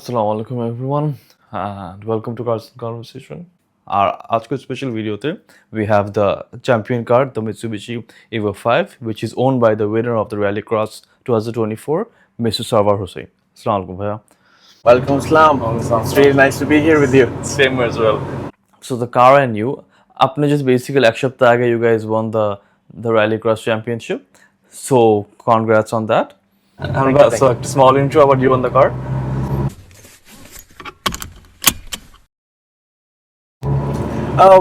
Assalamu alaikum everyone and welcome to Cars and Conversation. Our আজকের special videoতে we have the champion car, the Mitsubishi Evo 5, which is owned by the winner of the Rallycross 2024, Mr. Sarwar Hossain. Assalamu alaikum bhaiya. Welcome, Salam. It's really nice to be here with you. Same as well. So the car and you, apne just basically ek saptah aage you guys won the Rallycross championship. So congrats on that. And so a small intro about you on the car.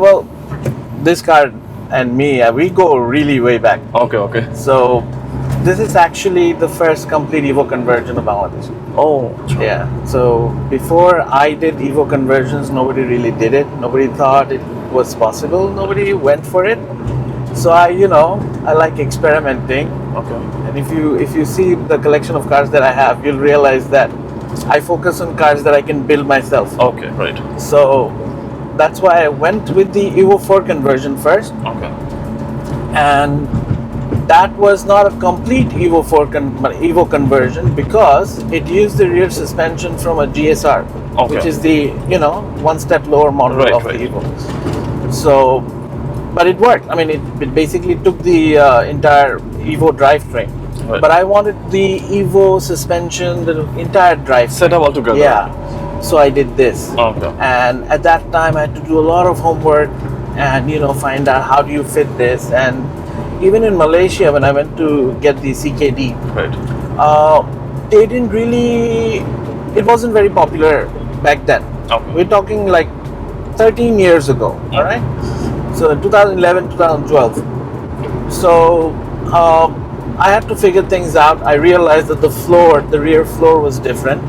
Well, this car and me, we go really way back. Okay. So, this is actually the first complete Evo conversion of Bangladesh. Oh, true. Yeah. So, before I did Evo conversions, nobody really did it. Nobody thought it was possible. Nobody went for it. So, I like experimenting. Okay. And if you see the collection of cars that I have, you'll realize that I focus on cars that I can build myself. Okay, right. So, that's why I went with the Evo 4 conversion first. Okay. And that was not a complete Evo conversion because it used the rear suspension from a GSR, which is the one step lower model of the Evo. So, but it worked. I mean, it basically took the entire Evo drivetrain. Right. But I wanted the Evo suspension, the entire drive Set up all together. Yeah. So I did this. Okay. And at that time I had to do a lot of homework and find out how do you fit this. And even in Malaysia when I went to get the CKD, Right. They didn't really, it wasn't very popular back then. Okay. We're talking like 13 years ago, all right? So 2011, 2012. So I had to figure things out. I realized that the rear floor was different.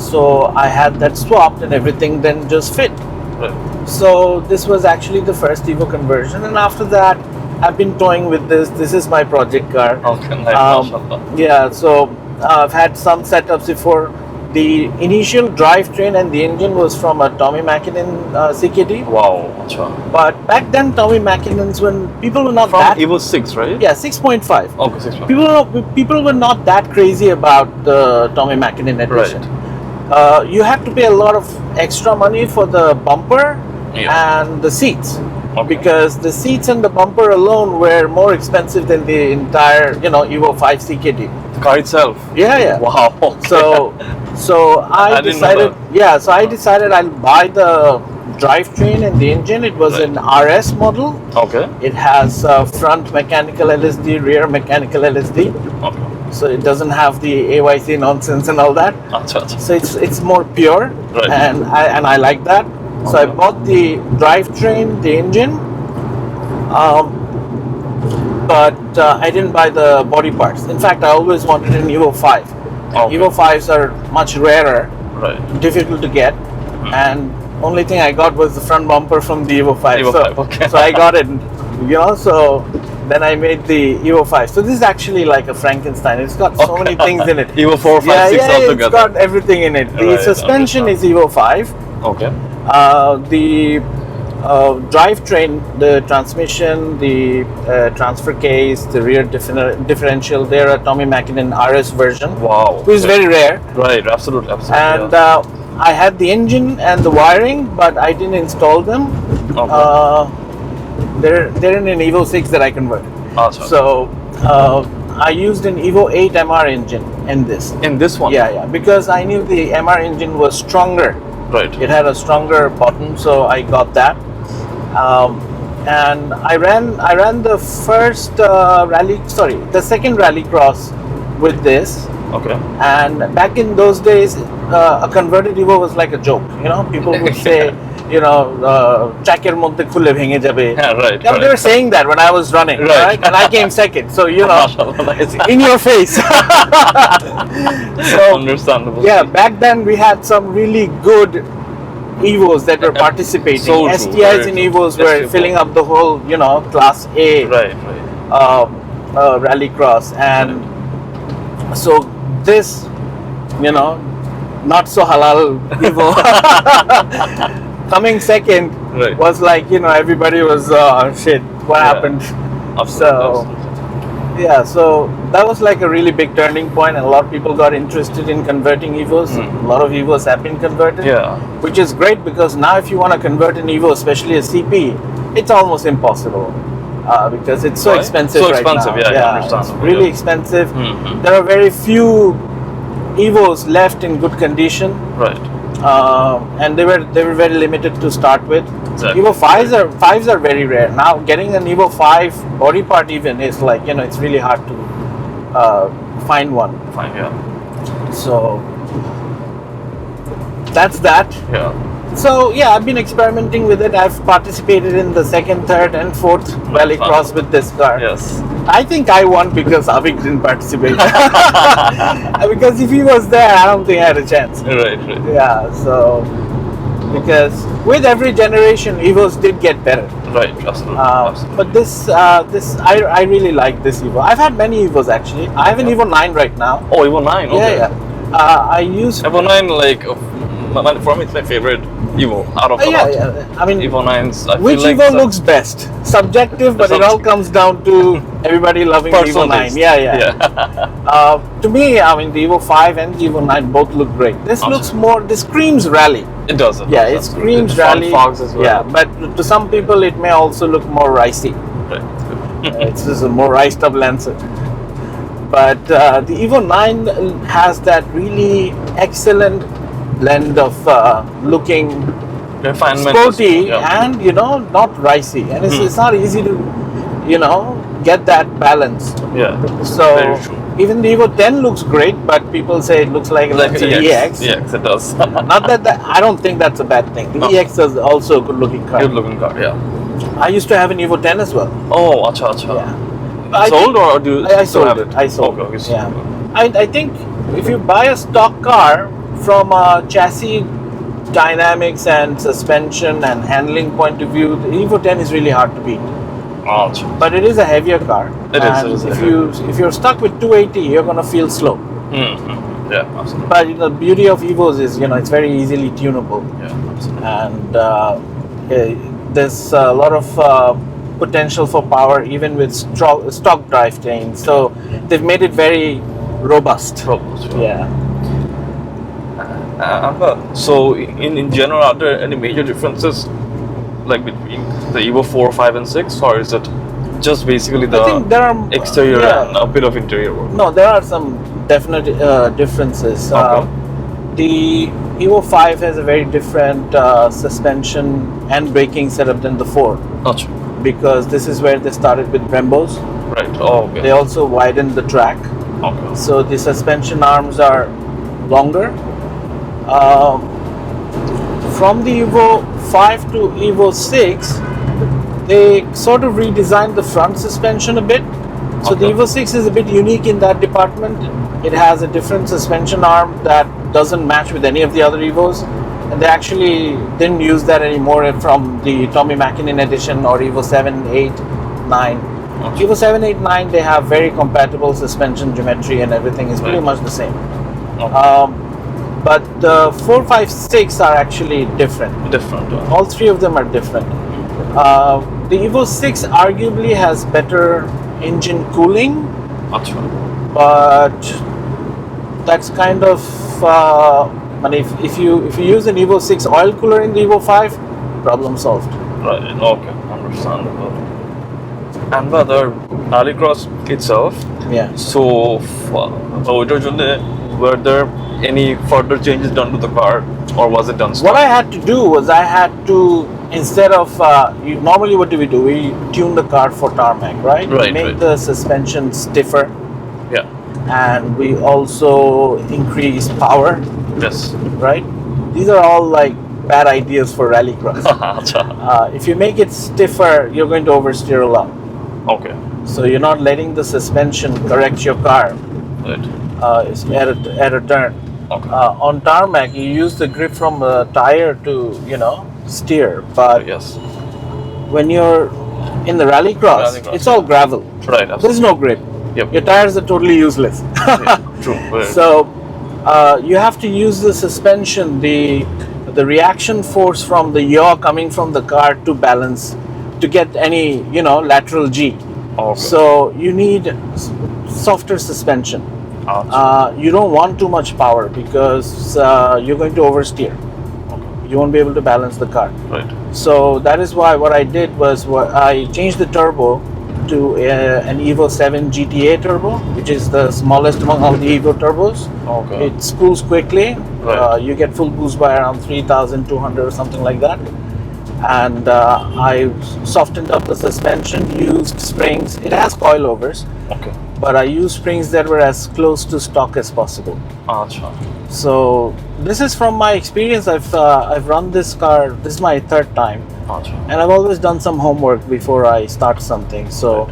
So I had that swapped and everything then just fit. Right. So this was actually the first Evo conversion, and after that I've been toying with this. This is my project car. Okay, nice. MashaAllah. Yeah, so I've had some setups before. The initial drivetrain and the engine was from a Tommy Mackinnon CKD. Wow. Acha. But back then Tommy Mackinnons, when people were not From that Evo 6, right? yeah 6.5. Okay, 6. People were not that crazy about the Tommy Mackinnon edition. You had to pay a lot of extra money for the bumper and the seats. Okay. Because the seats and the bumper alone were more expensive than the entire, Evo 5 CKD. The car itself. Yeah. Wow. Okay. So I didn't know decided, I decided I'll buy the drivetrain and the engine. It was an RS model. Okay. It has front mechanical LSD, rear mechanical LSD. Okay. So it doesn't have the AYC nonsense and all that. Acha. So it's more pure, Right. and I like that. So I bought the drivetrain, the engine, but I didn't buy the body parts. In fact, I always wanted an Evo 5. Okay. Evo 5s are much rarer, Right. difficult to get, and only thing I got was the front bumper from the Evo 5. Evo so, 5, okay. So I got it, so then I made the Evo 5. So this is actually like a Frankenstein. It's got so many things in it. Evo 4, 5, 6 all It's together. got everything in it. The Right, suspension is understand. Evo 5. Okay. The drivetrain, the transmission, the transfer case, the rear differential, they're a Tommy Mackinnon RS version, Wow. which is very rare. Right. Absolutely. And I had the engine and the wiring, but I didn't install them. Okay. They're in an Evo 6 that I converted. Acha. So I used an Evo 8 MR engine in this. In this one. Yeah, because I knew the MR engine was stronger. Right. It had a stronger bottom, so I got that. And I ran the second Rallycross with this. Okay. And back in those days, a converted Evo was like a joke. People would say, tracker moddhe khule bhenge jabe. Yeah, right. They were saying that when I was running, Right. And I came second. So MashaAllah, nice. in your face. So Understandable. yeah, back then we had some really good Evos that were participating. So true, STIs very in true. Evos Yes, were you filling up the whole, Class A Right. Rallycross, and so this, not so halal Evo coming second Right. was like, everybody was shit. What happened? Absolutely. Yeah, so that was like a really big turning point, and a lot of people got interested in converting Evos. A lot of Evos have been converted, Yeah. which is great because now if you want to convert an Evo, especially a CP, it's almost impossible because it's so Why? expensive So right expensive, now. yeah, It's understandable, really yeah. expensive. Mhm. There are very few Evos left in good condition. Right. And they were very limited to start with. Exactly. Evo fives are very rare. Now getting an Evo 5 body part even is like, you know, it's really hard to find one. Fine. Yeah. So that's that. Yeah. So yeah, I've been experimenting with it. I've participated in the second, third, and fourth Rallycross with this car. Yes. I think I won because Avik didn't participate. Because if he was there, I don't think I had a chance. Right. Right. Yeah, so because with every generation, Evos did get better. Right. Absolutely. Absolutely. But this I really like this Evo. I've had many Evos actually. I have an Evo 9 right now. Oh, Evo 9. Okay. Yeah. I use. Evo 9, like, for me, it's my favorite Evo out of the lot. Yeah. I mean, Evo 9s. I which feel like Evo looks best? Subjective, but it all comes down to everybody loving the Evo 9. Yeah. To me, I mean, the Evo 5 and the Evo 9 both look great. This Awesome. looks more. This screams rally. It does. Yeah, it does, screams absolutely. rally. The front fogs as well. Yeah, but to some people, it may also look more ricey. Right. It's just a more riced up Lancer. But the Evo 9 has that really excellent blend of looking Refinement. sporty Yeah. and, you know, not ricey. And it's not easy to, you know, get that balance. Yeah. So Very true. even the Evo 10 looks great, but people say it looks like a Lancer EX. EX, it does. Not that I don't think that's a bad thing. The No. EX is also a good looking car. Good looking car, yeah. I used to have an Evo 10 as well. Oh, acha. Yeah. Sold or do you I still sold have it. I sold Okay, it. okay. Yeah. I think if you buy a stock car from a chassis dynamics and suspension and handling point of view, the Evo 10 is really hard to beat. Ouch. But it is a heavier car. It and is if you're stuck with 280, you're gonna feel slow. Mm-hmm. Yeah, absolutely. But the beauty of Evos is, you know, it's very easily tunable. Yeah, absolutely. And there's a lot of potential for power even with stock drivetrain. So they've made it very robust. Robust, Yeah. So in general, are there any major differences like between the Evo 4, 5, and 6, or is it just basically I think the there are exterior yeah. and a bit of interior work? No, there are some definite differences. Okay. The Evo 5 has a very different suspension and braking setup than the 4 Ouch. because this is where they started with Brembos. Right. Oh, okay. They also widened the track. Okay. So the suspension arms are longer. From the Evo 5 to Evo 6, they sort of redesigned the front suspension a bit. So the Okay. Evo 6 is a bit unique in that department. It has a different suspension arm that doesn't match with any of the other Evos. And they actually didn't use that anymore from the Tommy Mäkinen edition or Evo 7, 8, 9. Okay. Evo 7, 8, 9, they have very compatible suspension geometry and everything is pretty Right. much the same. Okay. But the 4, 5, 6 are actually different. Different. All three of them are different. The Evo 6 arguably has better engine cooling, Ouch. but that's kind of and if you use an Evo 6 oil cooler in the Evo 5, problem solved. Right. Okay. Understandable. And the other Rallycross itself. Yeah. So, were there any further changes done to the car, or was it done? What I had to do was I had to, instead of normally what do? We tune the car for tarmac, right? Right, We make right. the suspension stiffer, Yeah. and we also increase power, Yes. right? These are all like bad ideas for rallycross. Acha. If you make it stiffer, you're going to oversteer a lot. Okay. So you're not letting the suspension correct your car Right. at a turn. Okay. On tarmac, you use the grip from the tire to, you know, steer. But Yes. when you're in the rallycross, Rallycross. it's all gravel. Right. There's no grip. Yep. Your tires are totally useless. True. Right. So you have to use the suspension, the reaction force from the yaw coming from the car to balance, to get any, you know, lateral G. Okay. So you need softer suspension. You don't want too much power because you're going to oversteer. You won't be able to balance the car. Right. So that is why what I did was I changed the turbo to an Evo 7 GTA turbo, which is the smallest among all the Evo turbos. Okay. It cools quickly. Right. You get full boost by around 3,200 or something like that. And I softened up the suspension, used springs. It has coilovers, Okay. but I used springs that were as close to stock as possible. Acha. So this is from my experience. I've run this car. This is my third time, Acha. and I've always done some homework before I start something. So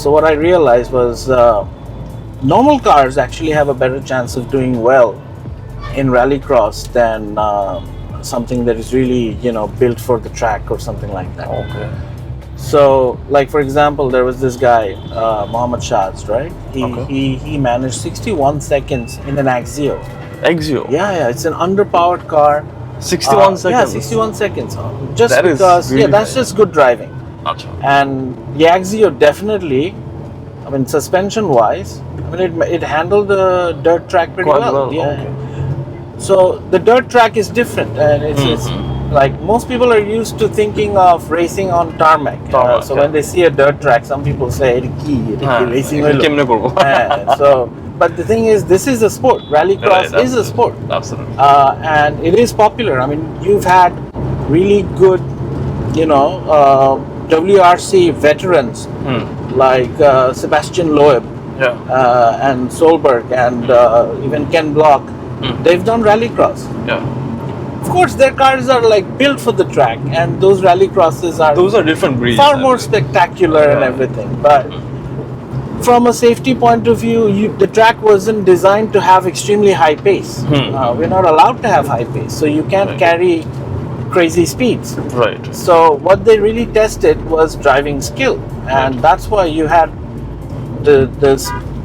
what I realized was normal cars actually have a better chance of doing well in rallycross than something that is really built for the track or something like that. Okay. So, like for example, there was this guy, Mohammed Shaz, right? He managed 61 seconds in an Axio. Axio. Yeah, it's an underpowered car. 61 seconds. Yeah, 61 seconds. Just That is because, really that's just good driving. Acha. And the Axio definitely, I mean, suspension-wise, I mean, it handled the dirt track pretty Quite well. Yeah. Okay. So the dirt track is different, and it's like most people are used to thinking of racing on tarmac. So when they see a dirt track, some people say racing. So, but the thing is, this is a sport. Rallycross is a sport. Absolutely. And it is popular. I mean, you've had really good, WRC veterans like Sebastian Loeb and Solberg and even Ken Block. They've done rallycross. Yeah. Of course, their cars are like built for the track, and those rallycrosses are different breeds. far more spectacular and everything. But from a safety point of view, the track wasn't designed to have extremely high pace. We're not allowed to have high pace, so you can't carry crazy speeds. Right. So what they really tested was driving skill, and that's why you had the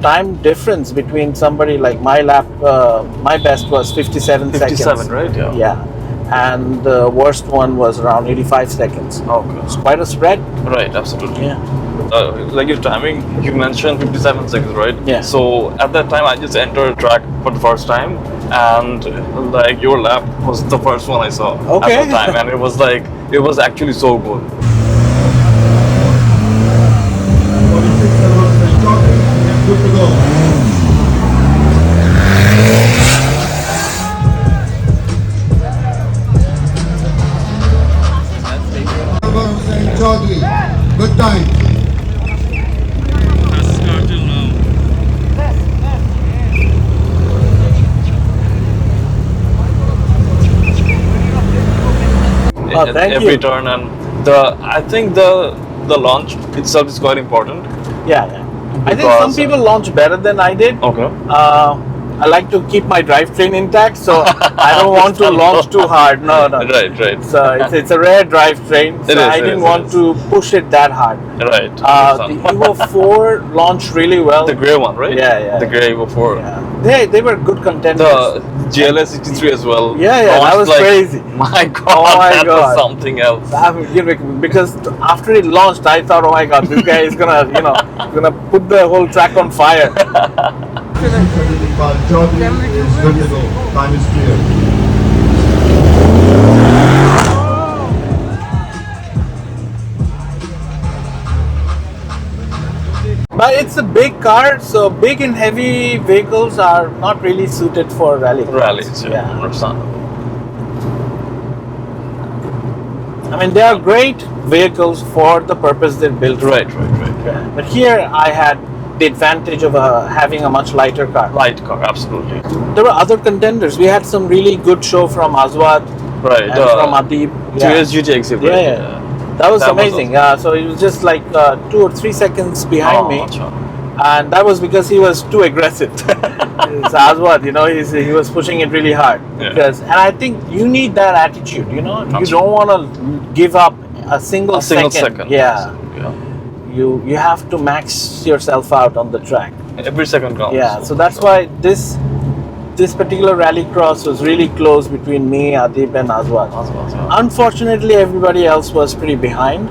time difference between somebody like my best was 57 seconds. 57, right? Yeah. And the worst one was around 85 seconds. Okay. It's quite a spread. Right, absolutely. Yeah. Like your timing, you mentioned 57 seconds, right? Yeah. So at that time, I just entered track for the first time, and like your lap was the first one I saw Okay. at the time, and it was actually so good. Good to go. Sarwar Hossain Chowdhury, good time. Thank Every you. turn, and I think the launch itself is quite important. Yeah. I think some people launch better than I did. Okay. I like to keep my drivetrain intact, so I don't want to launch too hard. No. Right. So it's a rare drivetrain, so I didn't want to push it that hard. Right. The Evo 4 launched really well. The grey one, right? Yeah. The grey Evo 4. Yeah. They were good contenders. The GLS 63 as well. Yeah, that was crazy. My God, Oh my that God. was something else. Because after it launched, I thought, oh my God, this guy is gonna put the whole track on fire. Chowdhury is good to go. Time is clear. But it's a big car, so big and heavy vehicles are not really suited for rallycross. Rallies, yeah. I mean, they are great vehicles for the purpose they're built for. Right. But here I had the advantage of having a much lighter car. Light car, absolutely. There were other contenders. We had some really good show from Azwad Right. and from Adib. TS GTX, right? Yeah. That was amazing. So it was just like 2 or 3 seconds behind me. And that was because he was too aggressive. It's Azwad, he was pushing it really hard. Yeah. And I think you need that attitude, You don't want to give up a single second. Yeah. You have to max yourself out on the track. Every second counts. Yeah, so that's why this particular rallycross was really close between me, Adib and Azwad. Unfortunately, everybody else was pretty behind.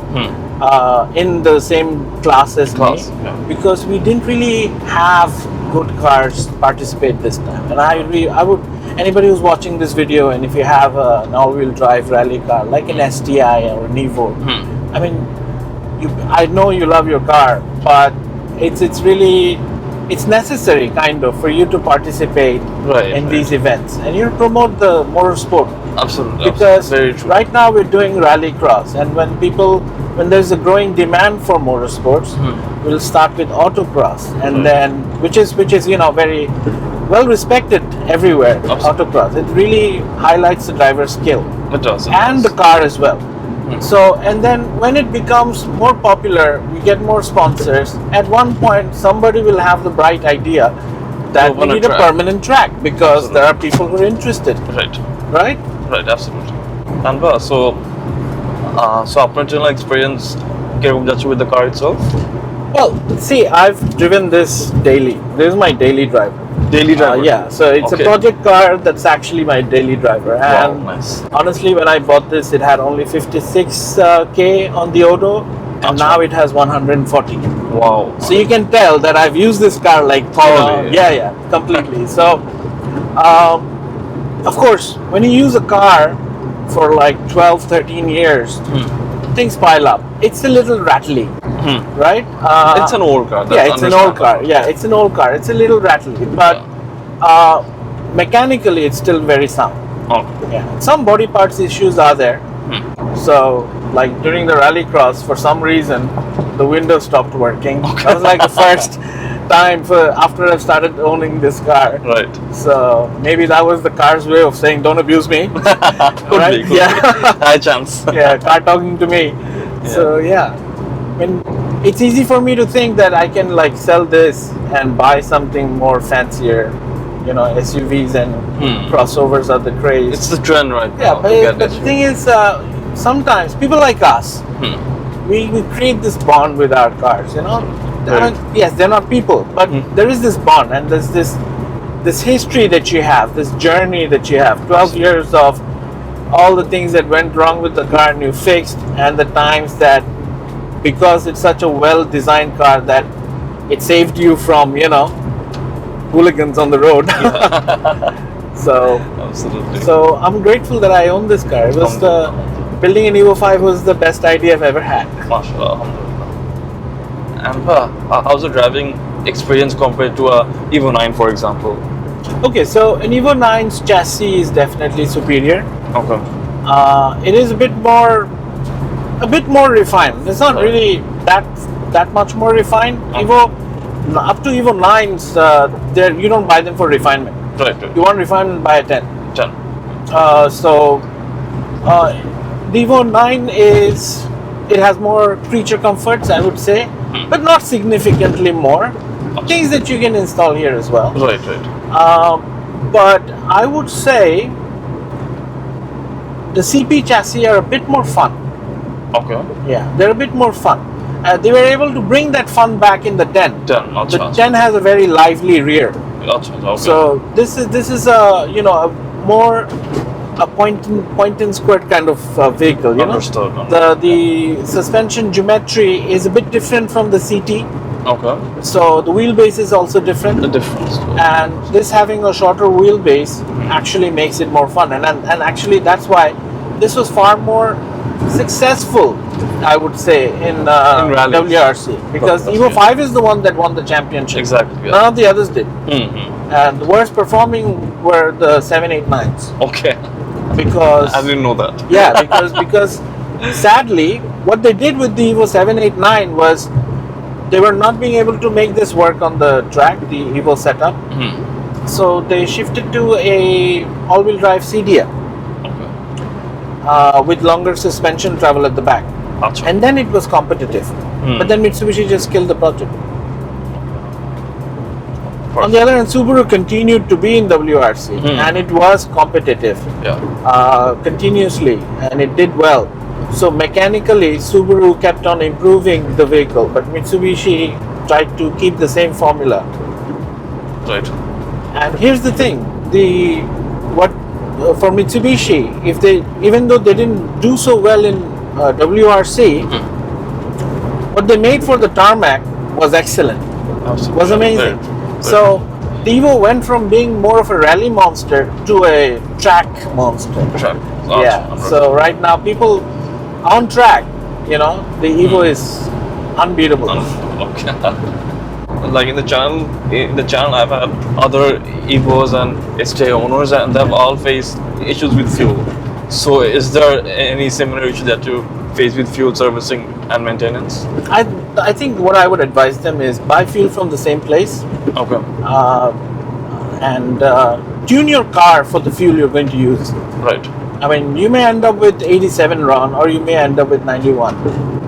in the same class as Class, me, yeah. because we didn't really have good cars participate this time. And I would, anybody who's watching this video, and if you have an all-wheel drive rally car like an STI or an Evo, I mean, I know you love your car, but it's really, it's necessary kind of for you to participate in these events, and you promote the motorsport. Absolutely. Because Very true. right now we're doing Rallycross, and when there's a growing demand for motorsports, we'll start with autocross, and then which is very well respected everywhere. Absolutely. Autocross, it really highlights the driver's skill It does. and the car as well. So, and then when it becomes more popular, we get more sponsors. At one point, somebody will have the bright idea that we Open a need a track. permanent track, because there are people who are interested, Right. right? Right. Absolutely. Tanva, so আপনার জন্য experience কিরকম যাচ্ছে with the car itself? Well, see, I've driven this daily. This is my daily driver. Daily driver. Yeah, so it's Okay. a project car that's actually my daily driver. And nice. honestly, when I bought this, it had only 56k on the odo, and Achha. now it has 140. Wow. So you can tell that I've used this car like Thoroughly. yeah, completely. So, of course, when you use a car for like 12, 13 years, things pile up. It's a little rattly, right? It's an old car. Yeah, it's an old car. Yeah, it's an old car. It's a little rattly, but mechanically, it's still very sound. Okay. Yeah, some body parts issues are there. So, like during the Rallycross, for some reason, the window stopped working. That was like the first time after I started owning this car. Right. So maybe that was the car's way of saying, "Don't abuse me." Could Right? be. Could Yeah. be. High chance. Yeah, car talking to me. So yeah, I mean, it's easy for me to think that I can like sell this and buy something more fancier. You know, SUVs and crossovers are the craze. It's the trend right Yeah, now. to get but the it. thing is, sometimes people like us, we create this bond with our cars. You know, Right. Yes, they're not people, but there is this bond, and there's this history that you have, this journey that you have. 12 years of all the things that went wrong with the car and you fixed, and the times that, because it's such a well-designed car, that it saved you from hooligans on the road. So. Absolutely. So I'm grateful that I own this car. It was building an Evo 5 was the best idea I've ever had. MashaAllah, alhamdulillah. And how's the driving experience compared to a Evo 9, for example? Okay, so an Evo 9's chassis is definitely superior. Okay. It is a bit more refined. It's not really that much more refined. Up to Evo 9s, you don't buy them for refinement. Right. You want refinement, buy a 10. 10. The Evo 9 it has more creature comforts, I would say, but not significantly more. Things that you can install here as well. Right. But I would say the CP chassis are a bit more fun. Okay. Yeah, they're a bit more fun. They were able to bring that fun back in the 10. 10. The 10 has a very lively rear. Okay. So this is a point and squirt kind of vehicle. Understood. The suspension geometry is a bit different from the CT. Okay. So the wheelbase is also different. The difference. And this having a shorter wheelbase actually makes it more fun. And actually that's why this was far more successful, I would say, in rallies. WRC. Because Evo 5 is the one that won the championship. Exactly. Yeah. None of the others did. And the worst performing were the 789s. Okay. Because I didn't know that. yeah, because sadly, what they did with the Evo 789 was they were not being able to make this work on the track, the Evo setup. So they shifted to a all-wheel drive CDF with longer suspension travel at the back. Achha. And then it was competitive. But then Mitsubishi just killed the project. On the other hand, Subaru continued to be in WRC and it was competitive continuously, and it did well. So mechanically, Subaru kept on improving the vehicle, but Mitsubishi tried to keep the same formula. Right. And here's the thing: for Mitsubishi, even though they didn't do so well in WRC, what they made for the tarmac was excellent. Absolutely. Was amazing. Right. So the Evo went from being more of a rally monster to a track monster. Track. Yeah. So right now people on track, you know, the Evo is unbeatable. Okay. Like in the channel, I've had other Evos and SJ owners, and they've all faced issues with fuel. So, is there any similar issue that you face with fuel servicing and maintenance? I think what I would advise them is buy fuel from the same place. Okay. And tune your car for the fuel you're going to use. Right. I mean, you may end up with 87 RON or you may end up with 91.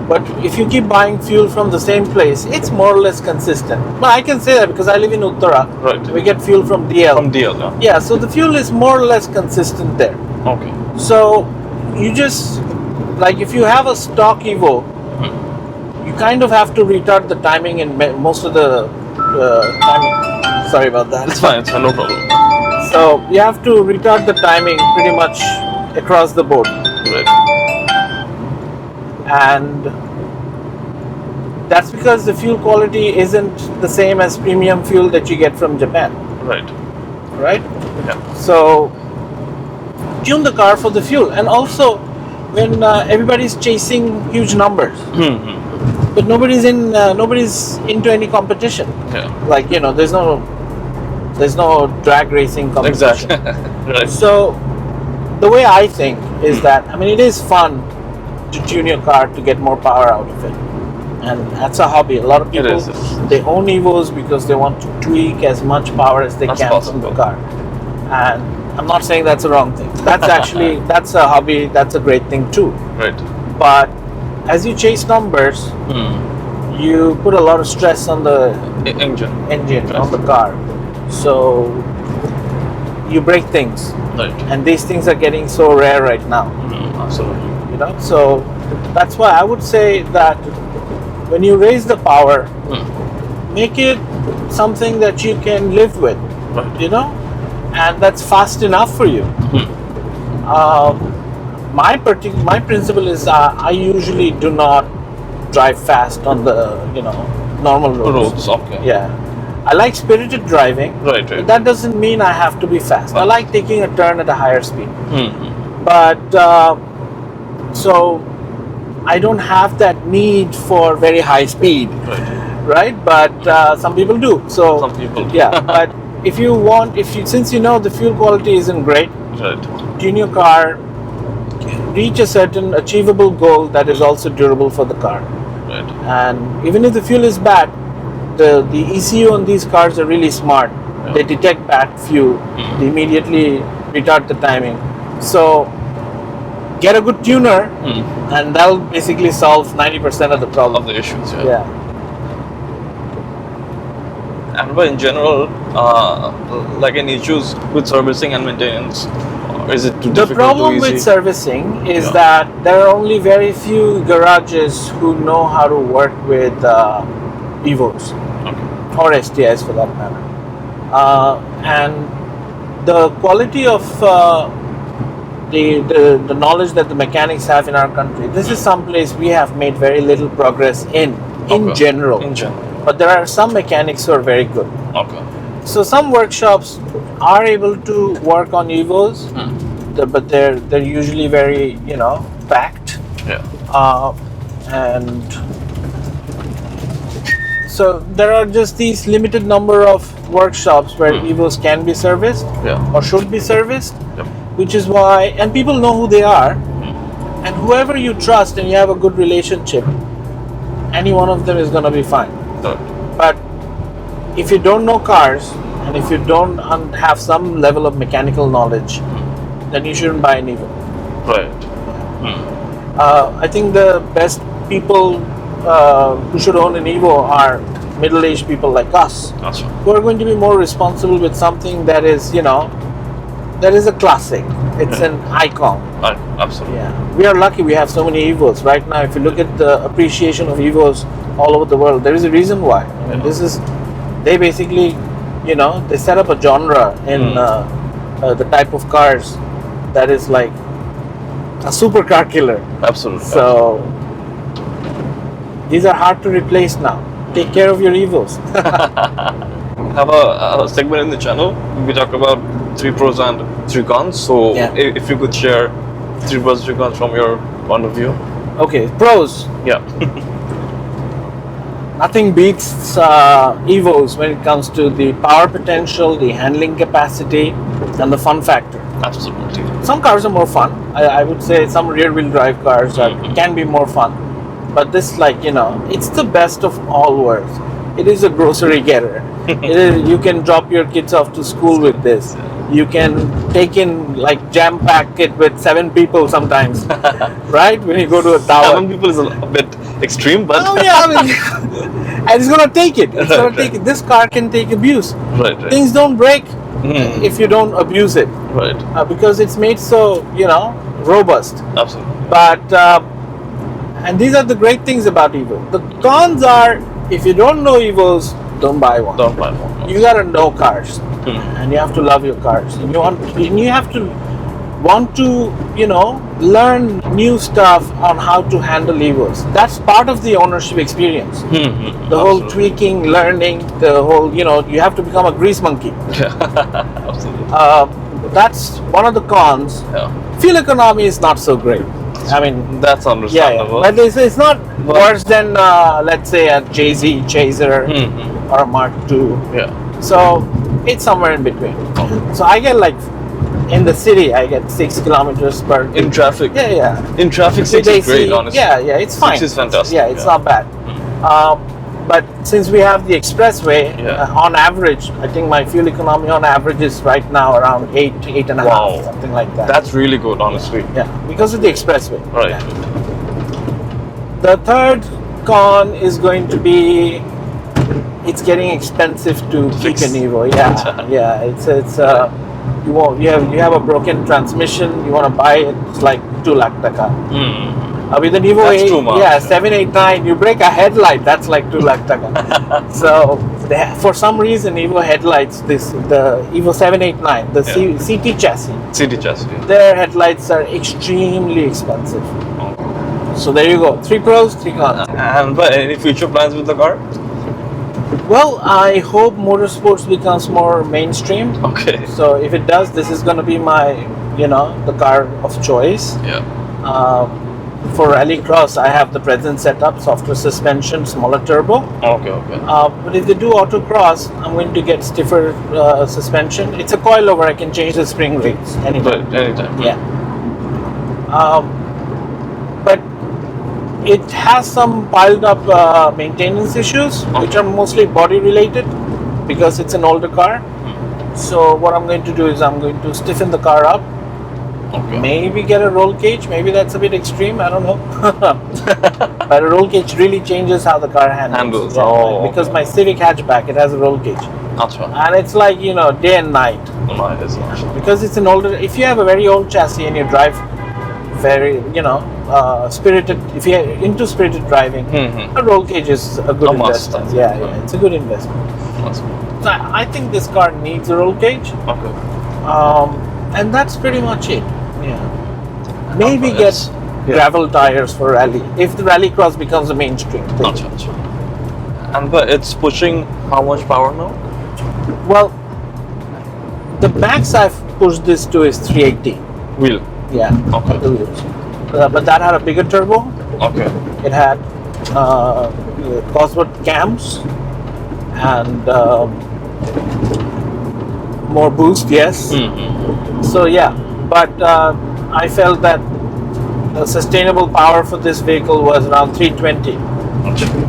But if you keep buying fuel from the same place, it's more or less consistent. But I can say that because I live in Uttara. Right. We get fuel from DL. From DL, yeah. Yeah, so the fuel is more or less consistent there. Okay. So you just, like if you have a stock Evo, you kind of have to retard the timing in most of the timing. Sorry about that. It's fine, no problem. So you have to retard the timing pretty much across the board. Right. And that's because the fuel quality isn't the same as premium fuel that you get from Japan. Right. Right? Yeah. So tune the car for the fuel. And also when everybody's chasing huge numbers, but nobody's into any competition. Yeah. Like, you know, there's no drag racing competition. Exactly. Right. So the way I think is that, I mean, it is fun to tune your car to get more power out of it, and that's a hobby. A lot of people, they own Evos because they want to tweak as much power as they can from the car, and I'm not saying that's a wrong thing. That's actually that's a hobby. That's a great thing too. Right. But as you chase numbers, you put a lot of stress on the engine on the car, so you break things. Right. And these things are getting so rare right now. Absolutely. You know, so that's why I would say that when you raise the power, make it something that you can live with. Right. You know, and that's fast enough for you. My principle is I usually do not drive fast on the normal roads. Okay. Yeah. I like spirited driving. Right. But that doesn't mean I have to be fast. I like taking a turn at a higher speed. But so I don't have that need for very high speed, right? But some people do. So some people. Yeah. But since you know the fuel quality isn't great, right, tune your car, reach a certain achievable goal that is also durable for the car. Right. And even if the fuel is bad, the ECU on these cars are really smart. Yeah. They detect bad fuel. They immediately retard the timing. So get a good tuner, and that'll basically solve 90% of the problem. Of the issues. Yeah. And but in general, like any issues with servicing and maintenance, or is it too difficult? The problem too easy? with servicing is that there are only very few garages who know how to work with Evos or STIs for that matter. And the quality of the knowledge that the mechanics have in our country, this is some place we have made very little progress in general. In general. But there are some mechanics who are very good. Okay. So some workshops are able to work on Evos, but they're usually very packed. Yeah. And so there are just these limited number of workshops where Evos can be serviced or should be serviced, which is why, and people know who they are, and whoever you trust and you have a good relationship, any one of them is going to be fine. But if you don't know cars and if you don't have some level of mechanical knowledge, then you shouldn't buy an Evo. Right. I think the best people who should own an Evo are middle-aged people like us, who are going to be more responsible with something that is, that is a classic. It's an icon. Absolutely. Yeah. We are lucky we have so many Evos. Right now, if you look at the appreciation of Evos all over the world, there is a reason why. I mean, they basically, they set up a genre in the type of cars that is like a supercar killer. Absolutely. So These are hard to replace now. Take care of your Evos. Have a segment in the channel. We talk about 3 pros and 3 cons. So Yeah. if you could share 3 pros, 3 cons from your point of view. Okay, pros. Yeah. Nothing beats Evos when it comes to the power potential, the handling capacity, and the fun factor. Absolutely. Some cars are more fun. I would say some rear-wheel drive cars can be more fun. But this, like, it's the best of all worlds. It is a grocery getter. You can drop your kids off to school with this. You can take in, like, jam pack it with 7 people sometimes, right? When you go to a tower. 7 people is a bit extreme, but Oh yeah, I mean, and it's gonna take it. It's gonna take it. This car can take abuse. right. Things don't break if you don't abuse it, Right. because it's made so robust. Absolutely. But and these are the great things about Evo. The cons are, if you don't know Evos, don't buy one. Don't buy one. You gotta know cars, and you have to love your cars. And you have to want to learn new stuff on how to handle Evos. That's part of the ownership experience. The whole tweaking, learning, the whole you have to become a grease monkey. Absolutely. That's one of the cons. Yeah. Fuel economy is not so great. I mean, That's yeah, understandable. but it's not worse than let's say a JZ Chaser or a Mark II. Yeah. So it's somewhere in between. So I get, like, in the city, I get 6 kilometers per. In traffic. Yeah. In traffic, 6 With is great, AC, honestly. Yeah, it's fine. 6 is fantastic. Yeah, it's not bad. But since we have the expressway, on average, I think my fuel economy on average is right now around 8.5, Wow. something like that. That's really good, honestly. Yeah, because of the expressway. Right. Yeah. The third con is going to be, it's getting expensive to keep Fix. an Evo. Yeah. It's you have a broken transmission. You want to buy it. It's like 2 lakh taka. With an Evo That's 8, too much. 789, you break a headlight, that's like 2 lakh taka. So for some reason, Evo headlights, the Evo 789, the CT chassis, City chassis. their headlights are extremely expensive. So there you go, 3 pros, 3 cons. And but any future plans with the car? Well, I hope motorsports becomes more mainstream. Okay. So if it does, this is going to be my, the car of choice. Yeah. For Rallycross, I have the present setup, softer suspension, smaller turbo. Okay. But if they do autocross, I'm going to get stiffer suspension. It's a coilover, I can change the spring rates anytime. But anytime. Yeah. But it has some piled up maintenance issues, which are mostly body related because it's an older car. So what I'm going to do is I'm going to stiffen the car up. Okay. Maybe get a roll cage. Maybe that's a bit extreme. I don't know. But a roll cage really changes how the car handles. Yeah, because my Civic hatchback, it has a roll cage, That's right. and it's like day and night. Mine is actually. Because it's an older. If you have a very old chassis and you drive very, spirited. If you're into spirited driving, a roll cage is a good investment. must. Yeah, it's a good investment. So I think this car needs a roll cage. Okay. And that's pretty much it. Yeah. Maybe Okay, get yes. gravel tires for rally if the Rallycross becomes a mainstream thing. Achha. And but it's pushing how much power now? Well, the max I've pushed this to is 380. Wheel. Yeah. Okay. The wheels. But that had a bigger turbo. Okay. It had Cosworth cams and more boost. Yes. So yeah, but I felt that the sustainable power for this vehicle was around 320.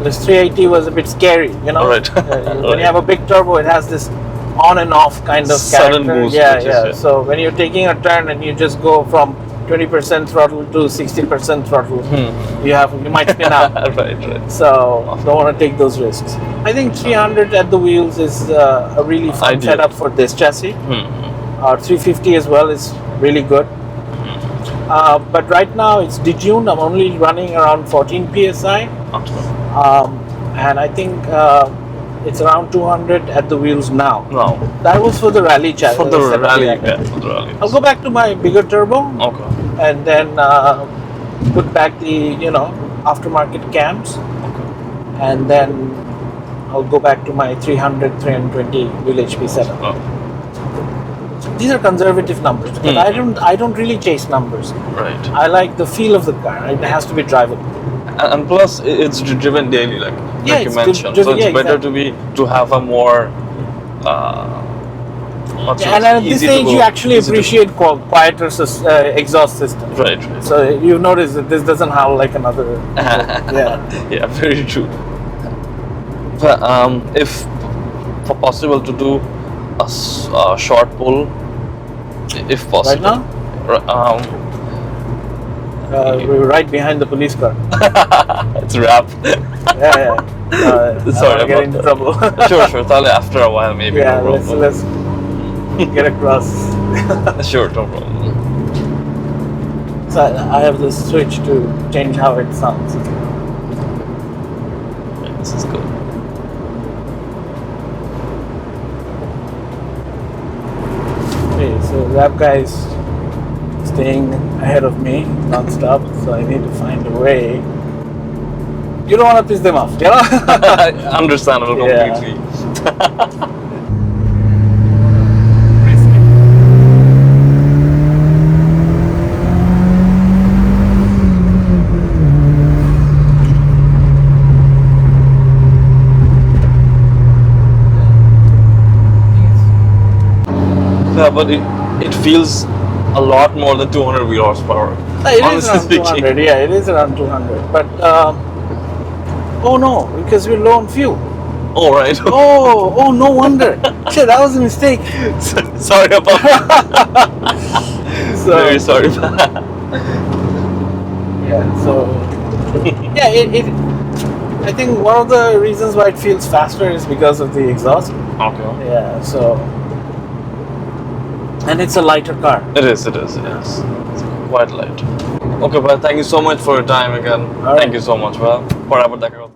This 380 was a bit scary, Right. When you have a big turbo, it has this on and off kind of Sudden character. boost, Yeah. which is, So when you're taking a turn and you just go from 20% throttle to 60% throttle, you might spin out. right. So don't want to take those risks. I think 300 at the wheels is a really fun Ideal. setup for this chassis. 350 as well is really good. But right now it's detuned. I'm only running around 14 psi, and I think it's around 200 at the wheels now. No. That was for the rally chassis. For the rally. Yeah. Yeah, for the rally. I'll go back to my bigger turbo Okay. and then put back the aftermarket cams. and then I'll go back to my 300, 320 wheel HP setup. Oh, These are conservative numbers because I don't really chase numbers. right. I like the feel of the car. It has to be drivable. And plus, it's driven daily, like Yeah, you it's mentioned. driven- So it's yeah, better exactly. to have a more. And at this age, you actually appreciate quieter exhaust system. Right, right. So you notice that this doesn't howl like another. Yeah. Yeah, very true. But if possible to do a short pull, if possible. Right now, we're right behind the police car. It's a wrap. Yeah. Sorry I get about into that. trouble. Sure. Tale after a while, maybe. Yeah, no let's problem. get across. Sure, no problem. So I have this switch to change how it sounds. Yeah, this is good. Okay, so that guy's staying ahead of me non-stop, so I need to find a way. You don't want to piss them off, you know? Understandable Yeah. completely. Yeah, but it feels a lot more than 200 wheel horsepower. It is honestly around speaking. 200, yeah, it is around 200. But, oh no, because we're low on fuel. Oh, right. Oh, no wonder. Shit, that was a mistake. Sorry about that. So, Very sorry about that. yeah, so, yeah, I think one of the reasons why it feels faster is because of the exhaust. Okay. Yeah, so, and it's a lighter car. It is. It's quite light. Okay, but thank you so much for your time again. All right. Thank you so much. Well, for